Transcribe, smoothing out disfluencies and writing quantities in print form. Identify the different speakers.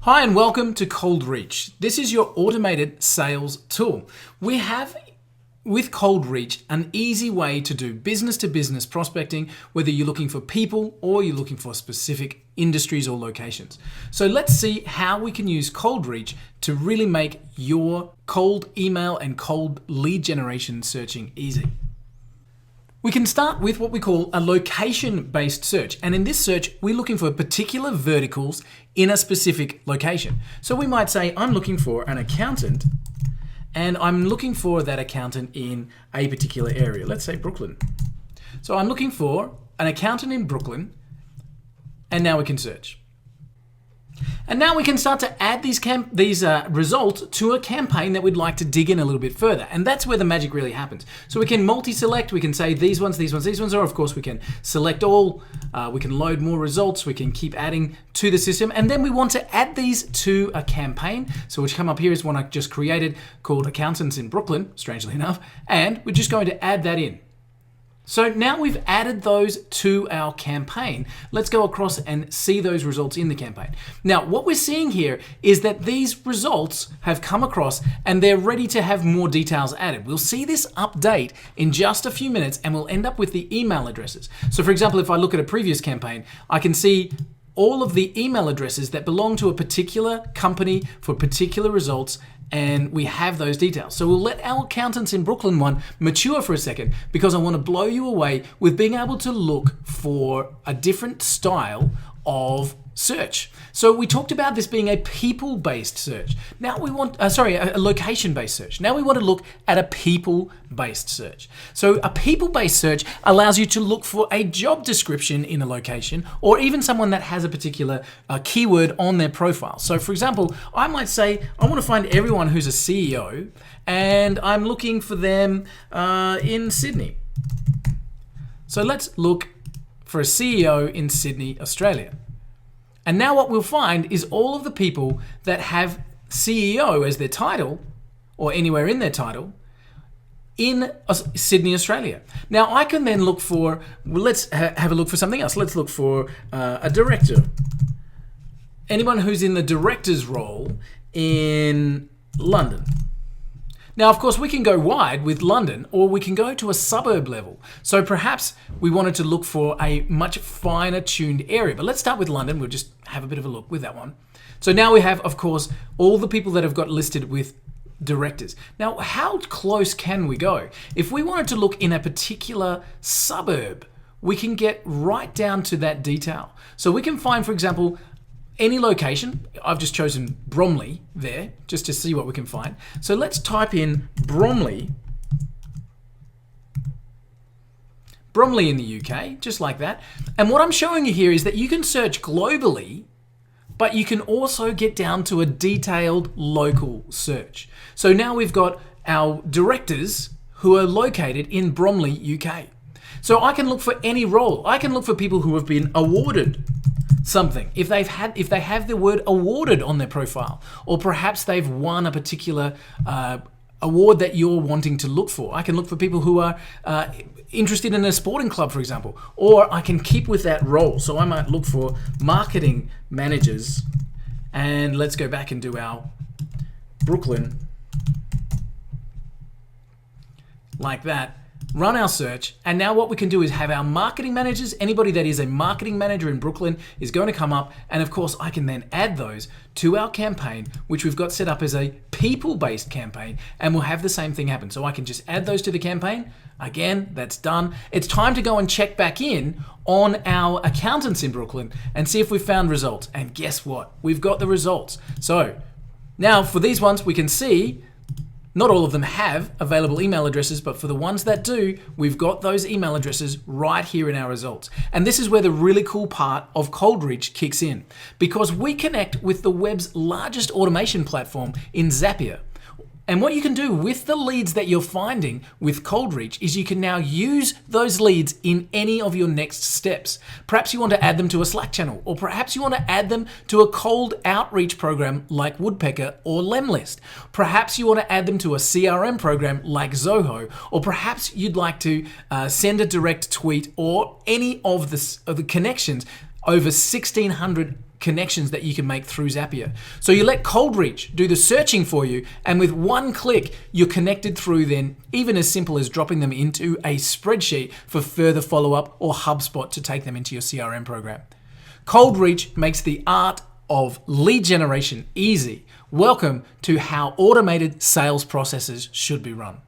Speaker 1: Hi and welcome to ColdReach. This is your automated sales tool. We have with ColdReach an easy way to do business-to-business prospecting, whether you're looking for people or you're looking for specific industries or locations. So let's see how we can use ColdReach to really make your cold email and cold lead generation searching easy. We can start with what we call a location-based search. And in this search, we're looking for particular verticals in a specific location. So we might say, I'm looking for an accountant, and I'm looking for that accountant in a particular area. Let's say Brooklyn. So I'm looking for an accountant in Brooklyn, and now we can search. And now we can start to add these results to a campaign that we'd like to dig in a little bit further. And that's where the magic really happens. So we can multi-select, we can say these ones, or of course we can select all, we can load more results, we can keep adding to the system. And then we want to add these to a campaign. So which come up here is one I just created called Accountants in Brooklyn, strangely enough. And we're just going to add that in. So now we've added those to our campaign. Let's go across and see those results in the campaign. Now, what we're seeing here is that these results have come across and they're ready to have more details added. We'll see this update in just a few minutes and we'll end up with the email addresses. So for example, if I look at a previous campaign, I can see all of the email addresses that belong to a particular company for particular results, and we have those details. So we'll let our Accountants in Brooklyn one mature for a second because I want to blow you away with being able to look for a different style of search. So we talked about this being a people-based search. Now we want, a location-based search. Now we want to look at a people-based search. So a people-based search allows you to look for a job description in a location or even someone that has a particular keyword on their profile. So for example, I might say, I want to find everyone who's a CEO and I'm looking for them in Sydney. So let's look for a CEO in Sydney, Australia. And now what we'll find is all of the people that have CEO as their title or anywhere in their title in Sydney, Australia. Now I can then look for, well, let's have a look for something else. Let's look for a director. Anyone who's in the director's role in London. Now, of course, we can go wide with London or we can go to a suburb level. So perhaps we wanted to look for a much finer tuned area, but let's start with London. We'll just have a bit of a look with that one. So now we have, of course, all the people that have got listed with directors. Now, how close can we go? If we wanted to look in a particular suburb, we can get right down to that detail. So we can find, for example, any location. I've just chosen Bromley there just to see what we can find. So let's type in Bromley in the UK, just like that. And what I'm showing you here is that you can search globally, but you can also get down to a detailed local search. So now we've got our directors who are located in Bromley, UK. So I can look for any role. I can look for people who have been awarded something. If they have the word awarded on their profile, or perhaps they've won a particular award that you're wanting to look for. I can look for people who are interested in a sporting club, for example, or I can keep with that role. So I might look for marketing managers, and let's go back and do our Brooklyn like that. Run our search, and now what we can do is have our marketing managers. Anybody that is a marketing manager in Brooklyn is going to come up, and of course I can then add those to our campaign, which we've got set up as a people-based campaign, and we'll have the same thing happen. So I can just add those to the campaign. Again, that's done. It's time to go and check back in on our accountants in Brooklyn and see if we've found results. And guess what? We've got the results. So now for these ones, we can see not all of them have available email addresses, but for the ones that do, we've got those email addresses right here in our results. And this is where the really cool part of ColdReach kicks in, because we connect with the web's largest automation platform in Zapier. And what you can do with the leads that you're finding with ColdReach is you can now use those leads in any of your next steps. Perhaps you want to add them to a Slack channel, or perhaps you want to add them to a cold outreach program like Woodpecker or Lemlist. Perhaps you want to add them to a CRM program like Zoho, or perhaps you'd like to send a direct tweet or any of the connections over 1,600 connections that you can make through Zapier. So you let ColdReach do the searching for you, and with one click, you're connected through then, even as simple as dropping them into a spreadsheet for further follow-up, or HubSpot to take them into your CRM program. ColdReach makes the art of lead generation easy. Welcome to how automated sales processes should be run.